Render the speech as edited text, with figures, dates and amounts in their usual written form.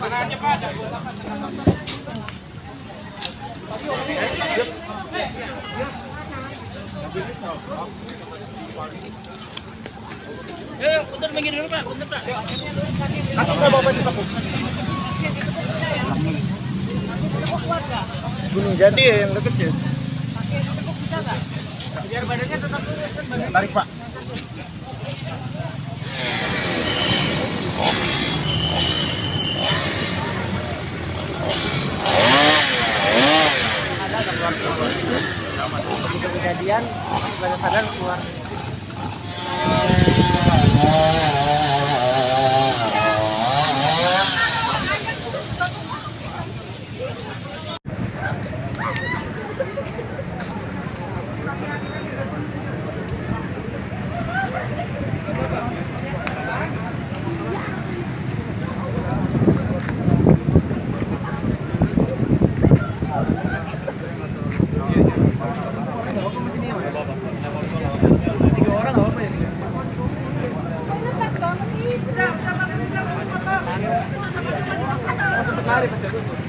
Mana aja Pak? Punten minggir dulu Pak, punten Pak. Aku nggak bawa baju Pak. Gunung Jati yang deket ya. Biar badannya tetap lurus. Tarik Pak. Begitu kejadian, pada sadar keluar. Mari, Pak.